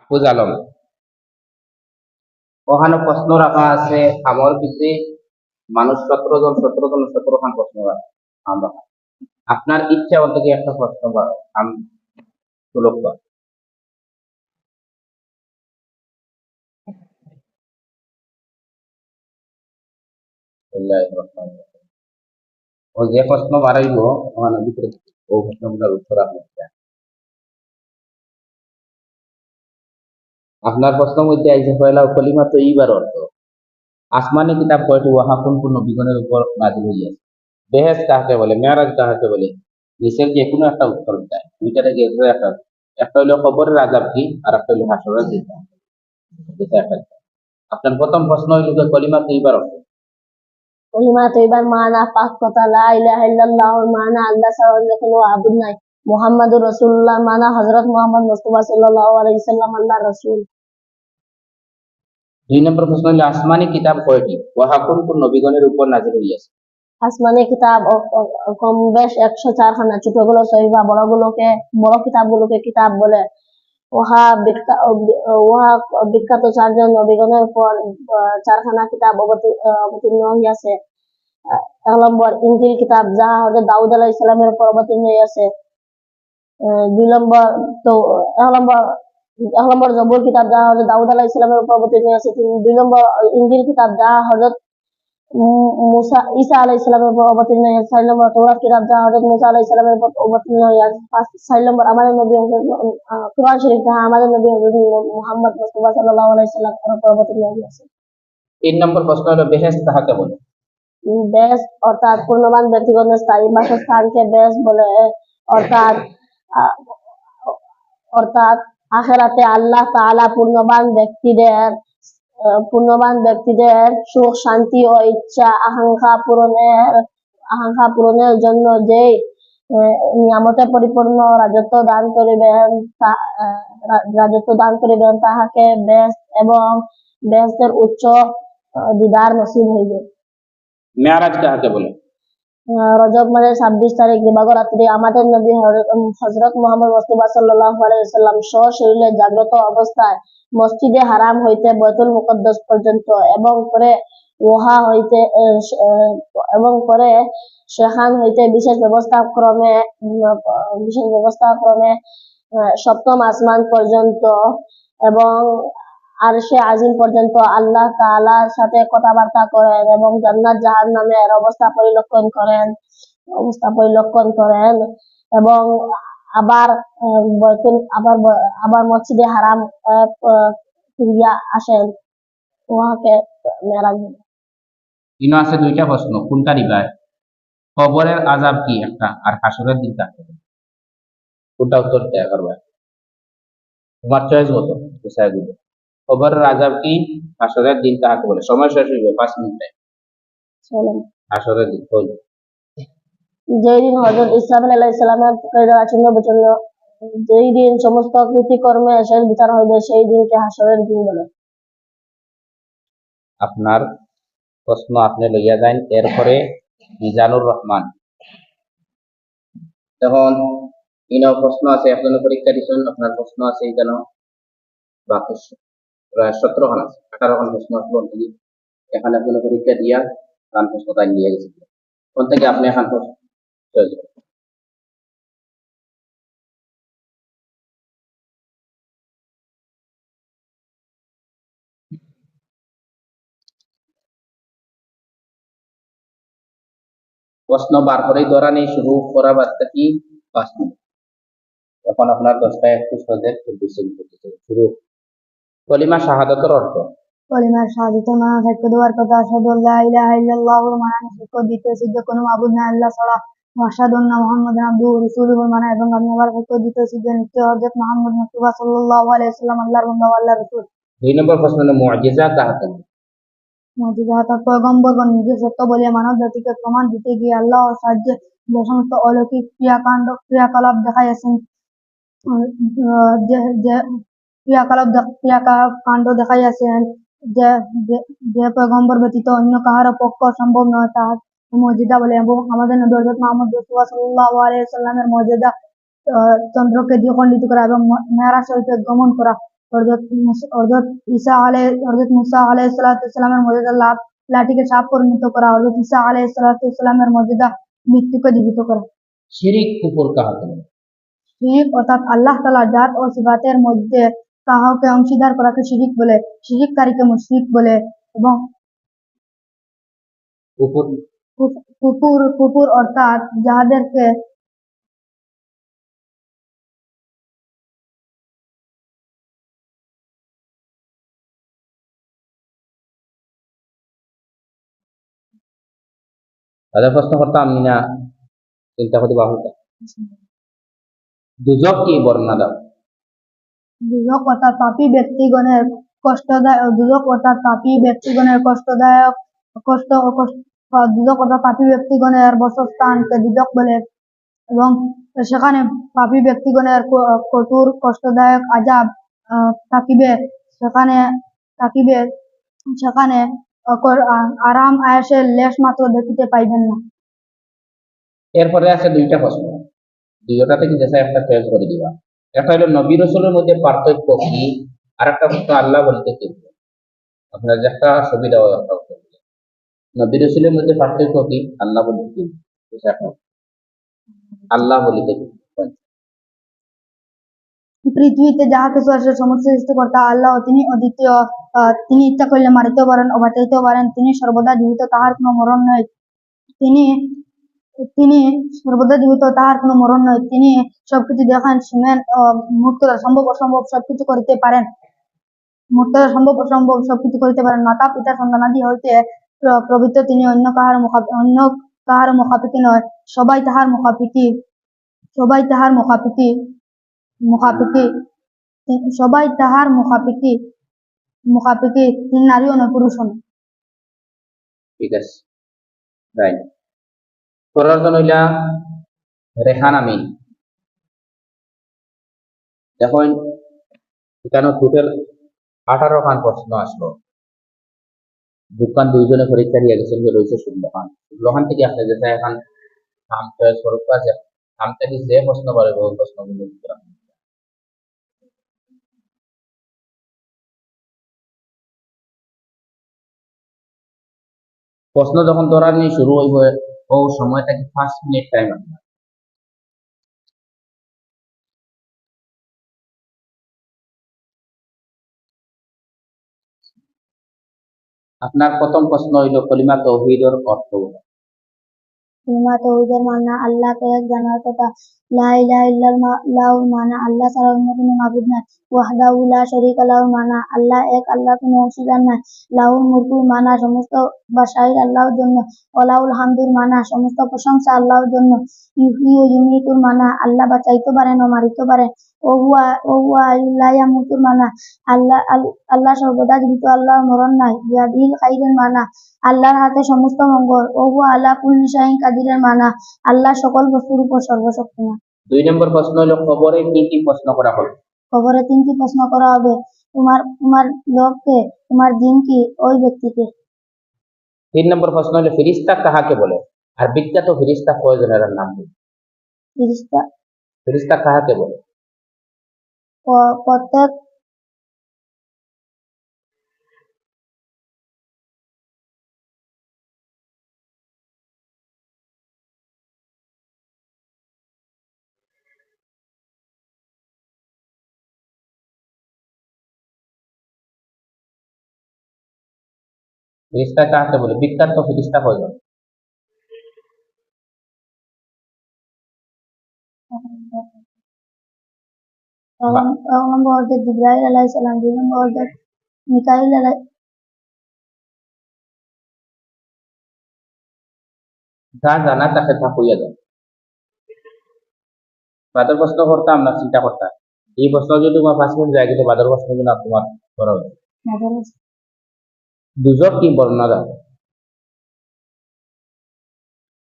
মাহফুজ আলম, ওখানে প্রশ্ন রাখা আছে আমার পিছে মানুষ 17 জন 17খান প্রশ্ন রাখা আমরা। আপনার ইচ্ছা বলতে কি একটা প্রশ্ন বা আমি সুলভ বা ও যে প্রশ্ন বাড়াইব ওখানে ভিতরে ও প্রশ্নগুলোর উত্তর আপনি দেন। আপনার প্রশ্ন মধ্যে আইছে পয়লা কলিমা তো এইবার অর্থ আসমানি কিতাব কয়টি ওহা কোন কোন নবীগণের উপর নাজিল হইয়াছে, বেহেশত কাকে বলে, মেরাজ কাকে বলে, নিচের যে কোনো একটা উত্তর দেয়। দুইটা থেকে একটা, একটা হইলো কবরের আযাব কি আর একটা হইলো হাসরের দিন। যেটা একটা আপনার প্রথম প্রশ্ন হইল যে কলিমা তো এইবার অর্থ। কলিমা তৈবার মানা পাক কথা লা ইলাহা ইল্লাল্লাহর মানা আল্লাহ ছাড়া অন্য কোনো মাবুদ নাই, মুহাম্মাদুর রাসূলুল্লাহ মানা হযরত মুহাম্মদ মুস্তাফা সাল্লাল্লাহু আলাইহি সাল্লাম আল্লাহর রাসূল। 2 নম্বর প্রশ্ন হইল আসমানি কিতাব কয়টি ওহা কোন কোন নবীগণের উপর নাজিল হইয়াছে। আসমানি কিতাব কম বেশ 104 খানা, ছোটগুলো সহিবা, বড় কিতাবগুলোকে কিতাব বলে। উহা বিখ্যাত 4 জন নবীগণের উপর 4খানা কিতাব অবতীর্ণ হইয়াছে। 1 নম্বর ইনজিল কিতাব, যাহা হযরত দাউদ আলাইহিস সালামের উপর অবতীর্ণ হইয়াছে। 2 নম্বর তো 1 নম্বর 1 নম্বর জবুর কিতাব, যাহা হযরত দাউদ আলাইহিস সালামের উপর অবতীর্ণ হইয়াছে। 2 নম্বর ইনজিল কিতাব, যাহা হযরত ঈসা আলাইহিস সালামের উপর অবতীর্ণ হইয়াছে। 4 নম্বর তাওরাত কিতাব, যাহা হযরত মুসা আলাইহিস সালামের উপর অবতীর্ণ হইয়াছে। 4 নম্বর আমাদের নবী কুরআন শরীফ, যাহা আমাদের নবী হযরত মুহাম্মদ মুস্তাফা সাল্লাল্লাহু আলাইহি সাল্লামের উপর অবতীর্ণ হইয়াছে। 3 নম্বর প্রশ্ন হলো বেহেশত কাকে বলে। বেশ অর্থাৎ পূর্ণবান ব্যক্তিগণের স্থায়ী বাসস্থানকে বেশ বলে। অর্থাৎ আহ, অর্থাৎ আখেরাতে আল্লাহ তাআলা পূর্ণবান ব্যক্তিদের সুখ শান্তি ও ইচ্ছা আকাঙ্ক্ষা পূরণের জন্য যে নিয়ামতে পরিপূর্ণ রাজত্ব দান করিবেন তাহাকে বেশ এবং বেহেশতের উচ্চ দিদার নসিব হইবে। মেরাজ কাকে বলে। রজব মাসের 26 তারিখ দিবাগত রাত্রি আমাদের নবী হযরত মুহাম্মদ মুস্তাফা সাল্লাল্লাহু আলাইহি ওয়াসাল্লাম সশরীরে জাগ্রত অবস্থায় মসজিদে হারাম হইতে বাইতুল মুকদ্দাস পর্যন্ত এবং পরে সেখান হইতে বিশেষ ব্যবস্থাক্রমে সপ্তম আসমান পর্যন্ত এবং আরশে আজিম পর্যন্ত আল্লাহ তাআলার সাথে কথাবার্তা করেন এবং জান্নাত জাহান্নামের অবস্থা পরিলক্ষণ করেন এবং আবার আবার মসজিদে হারাম ফিরিয়া আসেন। উহাকে মেরাজ বলে। ইনো আছে 2টা প্রশ্ন, কোনটা নিবায়, কবরের আযাব কি একটা আর হাসরের দিন কাকে বলে, কোনটা উত্তর দেয়া করবে, তোমার চয়েস মতো ডিসাইড করবে। কবরের আযাব কি, হাসরের দিন কাকে বলে। সময় শেষ হইবে 5 মিনিটে। চলেন। হাসরের দিন বল। যেই দিন হযরত ঈসা আলাইহিস সালামের যেই দিন সমস্ত কৃতিকর্মে শেষ বিচার হইবে সেই দিনকে হাসরের দিন বলে। আপনার প্রশ্ন আপনি লইয়া যান। এরপরে মিজানুর রহমান, এখন ইনো প্রশ্ন আছে, একজনের পরীক্ষা দিচ্ছেন, আপনার প্রশ্ন আছে এখানে বাকি প্রায় 17খান আছে, 18খান প্রশ্ন আসলো অলরেডি। এখানে একজনের পরীক্ষা দিয়া গান প্রশ্ন তাই নিয়ে গেছে, কোন থেকে আপনি এখন প্রশ্ন চলে যাবেন। প্রশ্ন বার করেই ধরা নেই, শুরু করা বার্তা কি 5 মিনিট। এখন আপনার 10টা 21 বাজে 24 সেকেন্ড শুরু। কলিমা শাহাদাতের অর্থ। কলিমা শাহাদাতের মানা সাক্ষ্য দেওয়ার কথা, আশহাদু আল্লা ইলাহা ইল্লাল্লাহর মানা সাক্ষ্য দিতে সিদ্ধ কোনো মাবুদ নাই আল্লাহ ছাড়া, ওয়া আশহাদু আন্না মুহাম্মাদান আবদুহু ওয়া রাসূলুহু মানা, এবং আমি আবার সাক্ষ্য দিতে সিদ্ধ নিশ্চয় হযরত মুহাম্মদ মুস্তাফা সাল্লাল্লাহু আলাইহি ওয়াসাল্লাম আল্লাহর বান্দা ও আল্লাহর রাসূল। 2 নম্বর প্রশ্ন হলো মুজিজা কাকে বলে। মুজিজা অর্থাৎ পয়গম্বর বা নিজের সত্য বলিয়া মানব জাতিকে প্রমাণ দিতে গিয়ে আল্লাহর সাহায্যে যে সমস্ত অলৌকিক ক্রিয়াকলাপ দেখাইয়াছেন, যে যে ক্রিয়াকাণ্ড দেখাইয়াছেন, যে যে পয়গম্বর ব্যতীত অন্য কাহারও পক্ষ সম্ভব নয়, তাহার মুজিজা বলে। এবং আমাদের নবী হযরত মুহাম্মদ মুস্তাফা সাল্লাল্লাহু আলাইহি ওয়াসাল্লামের মুজিজা চন্দ্রকে দ্বিখণ্ডিত করা এবং মেরাজ শরীফে গমন করা। হযরত মুসা আলাইহিস সালামের মর্যাদা লাঠিকে সাপ পরিণত করা, হযরত ঈসা আলাইহিস সালামের মর্যাদা মৃত্যুকে জীবিত করা। শিরিক কুফর কাহাকে বলে? শিরিক অর্থাৎ আল্লাহ তাআলার জাত ও সিফাতের মধ্যে কাউকে অংশীদার করাকে শিরিক বলে, শিরিককারীকে মুশরিক বলে এবং কুফর কুফর অর্থাৎ যাহাদেরকে তাদের প্রশ্ন করতাম না, চিন্তা করতে বাহুটা দুজক কি বর্ণনা দাও। দুজক অর্থাৎ পাপী ব্যক্তিগণের কষ্টদায়ক দুজক অর্থাৎ পাপী ব্যক্তিগণের বসস্থানকে দুজক বলে এবং সেখানে পাপী ব্যক্তিগণের কঠোর কষ্টদায়ক আযাব থাকিবে, সেখানে আরাম আয়েশের লেশ মাত্র দেখিতে পাইবেন না। এরপরে আছে দুইটা প্রশ্ন, দুইটা থেকে যেসা একটা চয়েস করে দিবা। একটা হলো নবী রাসূলের মধ্যে পার্থক্য কি, আর একটা প্রশ্ন আল্লাহ বলতে কি। আপনার একটা সুবিধা হয় একটা উত্তর দিলে। নবী রাসূলের মধ্যে পার্থক্য কি, আল্লাহ বলতে কি। আল্লাহ বলিতে কি। পৃথিবীতে যাহা কিছু আছে সমস্ত সৃষ্টিকর্তা আল্লাহ, তিনি অদ্বিতীয়। তিনি ইচ্ছা করলে মারিতেও পারেন, বাঁচাইতেও পারেন। তিনি সর্বদা জীবিত, তাহার কোনো মরণ নাই। তিনি সর্বদা জীবিত, তাহার কোনো মরণ নয়। তিনি সবকিছু দেখেন, শুনেন, মুহূর্তে সম্ভব অসম্ভব সবকিছু করিতে পারেন। সবকিছু করিতে পারেন। মাতা পিতা সন্তানাদি হইতে প্রভৃত তিনি অন্য কাহার মুখাপেক্ষী নয়। সবাই তাহার মুখাপেক্ষী তিনি নারী ও নয়, পুরুষ নয়। ঠিক আছে, রাইট। পরেরজন হইলা রেহান আমিন। দেখুন এখানে টোটাল 18 খান প্রশ্ন আসলো। দোকান দুইজনে পরীক্ষা দিয়ে গেছেন, যে রয়েছে 16 খান। 16 খান থেকে আসলে যেটা এখন স্বরূপ আছে, নাম থেকে যে প্রশ্ন পারে ওই প্রশ্নগুলো উত্তর আপনি দিবেন। প্রশ্ন যখন ধরার নিয়ে শুরু হইব, ও সময়টা কি 5 মিনিট টাইম আছে। আপনার প্রথম প্রশ্ন হইল কলিমা তাওহীদের অর্থ বলো। কালিমা তাওহীদের মানা আল্লাহকে এক জানার কথা। লা ইলাহা ইল্লাল্লাহু মানা আল্লাহ ছাড়া অন্য কোনো মাবুদ নাই। ওয়াহদাহু লা শারীকা লাহু মানা আল্লাহ এক, আল্লাহ কোনো অংশীদার নাই। লাহুল মুলকু মানা সমস্ত বাদশাহী আল্লাহর জন্য। ওয়ালাহুল হামদুল মানা সমস্ত প্রশংসা আল্লাহর জন্য। ইউহয়ী ও ইউমীতুল মানা আল্লাহ বাঁচাইতে পারেন ও মারিতে পারেন। ওহুয়া হাইয়্যুন লা ইয়ামুতুল মানা আল্লাহ সর্বদা জীবিত, আল্লাহর মরণ নাই। বিয়াদিহিল খাইরুল মানা আল্লাহর হাতে সমস্ত মঙ্গল। ওহুয়া আলা কুল্লি শাইইন কাদিরের মানা আল্লাহ সকল বস্তুর উপর সর্বশক্তিমান। 2 নম্বর প্রশ্ন হলো কবরে কি কি প্রশ্ন করা হবে। কবরে 3টি প্রশ্ন করা হবে। তোমার লোককে, তোমার দিন কি, ওই ব্যক্তিকে। 3 নম্বর প্রশ্ন হলো ফেরেশতা কাহাকে বলে, আর বিখ্যাত ফেরেশতা কয়জনের নাম বলুন। ফেরেশতা ফেরেশতা কাহাকে বলে। প্রত্যেক ফেরেশতা কাহাকে বলে, বিখ্যাত ফেরেশতা কয়জন। এক নম্বর হযরত জিবরাইল আলাইহিস সালাম, 2 নম্বর হযরত মিকাইল যা জানা তাকে তা হইয়া যায়। বাদর প্রশ্ন করতাম না, চিন্তা করতাম এই প্রশ্ন যদি তোমার 5 মিনিট যায়, কিন্তু বাদর প্রশ্নগুলো তোমার করা উচিত। দুজক কি বর্ণনা দাও।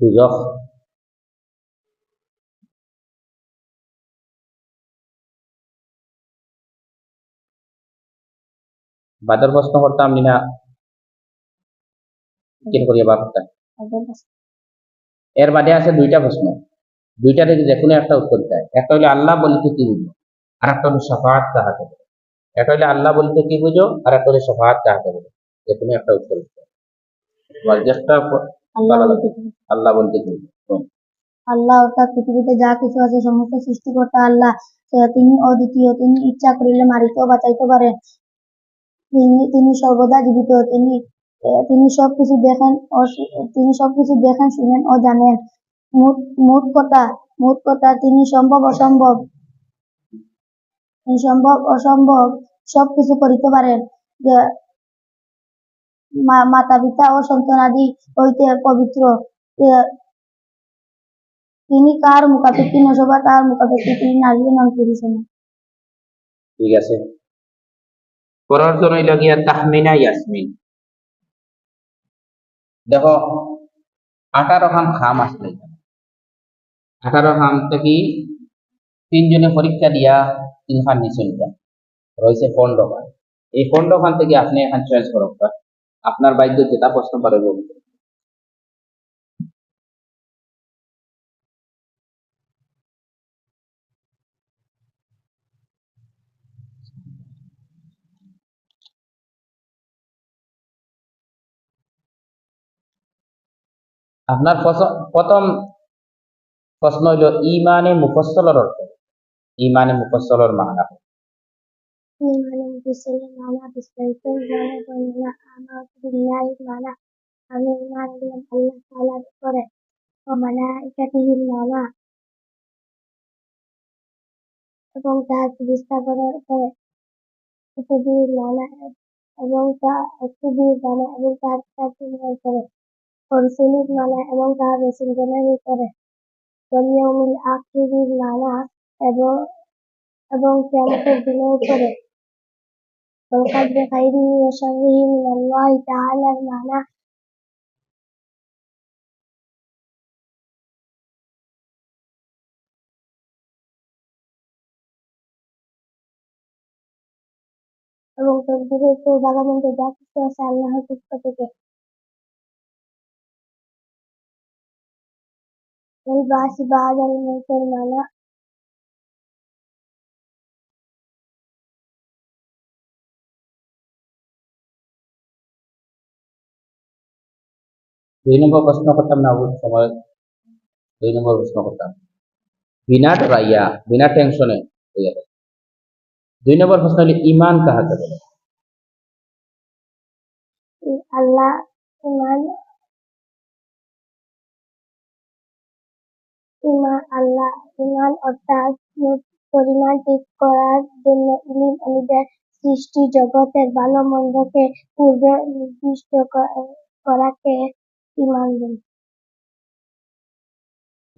দুজক বাদর প্রশ্ন করতাম না, কি করিয়া বা করতাম। এর বাদে আছে 2টা প্রশ্ন, 2টা থেকে যে কোনো একটা উত্তর দেয়। একটা হলো আল্লাহ বলিতে কি বুঝো, আর একটা হলো শাফাআত কাহাকে বলে। এটা হলে আল্লাহ বলতে কি বুঝো, আর একটা হলে শাফাআত কাকে বলে। যে তুমি একটা উত্তর দিতে তোমার চেষ্টা আল্লাহ বলা বলতে লাগবে। কি? আল্লাহ বলতে কি বুঝো? আল্লাহ অর্থাৎ পৃথিবীতে যা কিছু আছে সমস্ত সৃষ্টিকর্তা আল্লাহ। তিনি অদ্বিতীয়, তিনি ইচ্ছা করিলে মারিতেও বাঁচাইতে পারেন। তিনি সর্বদা জীবিত। তিনি সবকিছু দেখেন তিনি সবকিছু দেখেন, শুনেন ও জানেন। মোট মোট কথা মোট কথা তিনি সম্ভব অসম্ভব সবকিছু করিতে পারেন। যে মাতা পিতা ও সন্তানাদি হইতে পবিত্র। এ, তিনি কার মুখাপেক্ষী নসবা তার মুখাপেক্ষী, তিনি নারী নন পুরুষ নন। ঠিক আছে, পরের জন হইল গিয়া তাহমিনা ইয়াসমিন। দেখো 18 খান খাম আসলে, 18 খান থেকে 3 জনে পরীক্ষা দিয়া 3 খান নিচে নিলাম, রয়েছে 15 খান। এই 15 খান থেকে আপনি এখন চয়েস করুন, আপনার বাধ্য যেটা প্রশ্ন পারে বলতে। আপনার প্রথম প্রশ্ন হইল ইমানে মুফাসসলের অর্থ। ইমানে মুফাসসলের মানা। إيمان بالرسل معنى বিস্তারিত জ্ঞান বর্ণনা। আমানত বিল্লাহি মানা আমি ঈমান আনলাম আল্লাহ তাআলার উপরে। ও মালাইকাতিহি মানা এবং তাহার ফেরেশতাগণের উপরে। কুতুবিহি মানা এবং কুতুবিহি মানা এবং তাহার কিতাবসমূহের উপরে। ও রুসুলিহি মানা এবং তাহার রাসূলগণের উপরে। ওয়াল ইয়াউমিল আখিরি মানা এবং কিয়ামতের দিনের উপরে। ওয়াল কদরি খাইরিহি ওয়া শাররিহি মিনাল্লাহি তাআলার মানা এবং তকদীরের উপর ভালোমন্দ যা কিছু আছে আল্লাহর পক্ষ থেকে। ওয়াল বাসি বাদাল মউতের মানা 2 নম্বর প্রশ্ন করতাম না ওই সময়, 2 নম্বর প্রশ্ন করতাম বিনা ডরাইয়া বিনা টেনশনে হয়ে যাবে। 2 নম্বর প্রশ্ন হলো ইমান কাহাকে বলে। আল্লাহ ঈমান আল্লাহ ঈমান অর্থাৎ পরিমাণ ঠিক করার জন্য ইলম অনুযায়ী সৃষ্টি জগতের ভালো মন্দকে পূর্বে নির্দিষ্ট করাকে ঈমান বলে।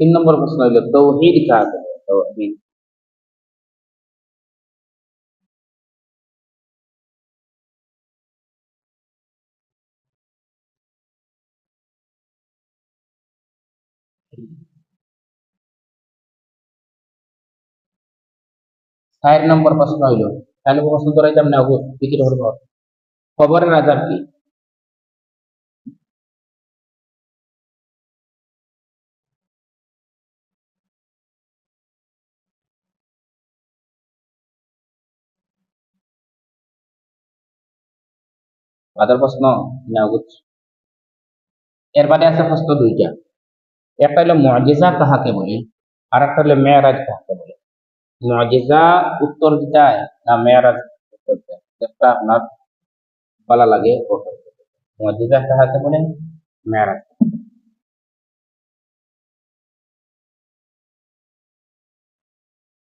3 নম্বর প্রশ্ন হলো তৌহিদ কাহাকে বলে। তৌহিদ। চার নম্বর প্রশ্ন হইল, 4 নম্বর প্রশ্ন ধরাইতাম না ওগো টিকিট হরব, খবরের আজাব কি? আদার প্রশ্ন না ওগো। এর বাদে আছে প্রশ্ন 2টা। একটা হলো মুআজিজা কাহাকে বলে, আর একটা হলো মেরাজ কাহাকে বলে। মুআজিজা উত্তর দিতে না মেরাজ উত্তর দেয়, যেটা আপনার বলা লাগে ওটা। মুআজিজা কাহাকে বলে, মেরাজ।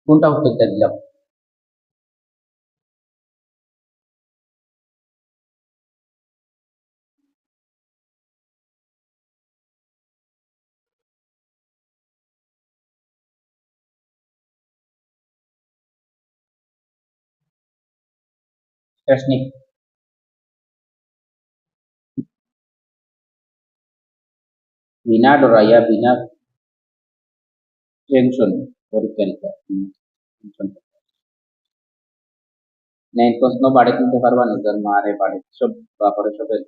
কোনটা উত্তরটা দিলাম? টেকনিক। বিনা ডরাইয়া বিনা টেনশন পরীক্ষা দিতে হয়। টেনশন। 9 প্রশ্ন বাড়ি তুলতে পারবা না, যার মারে বাড়ি সব বাপরে সবের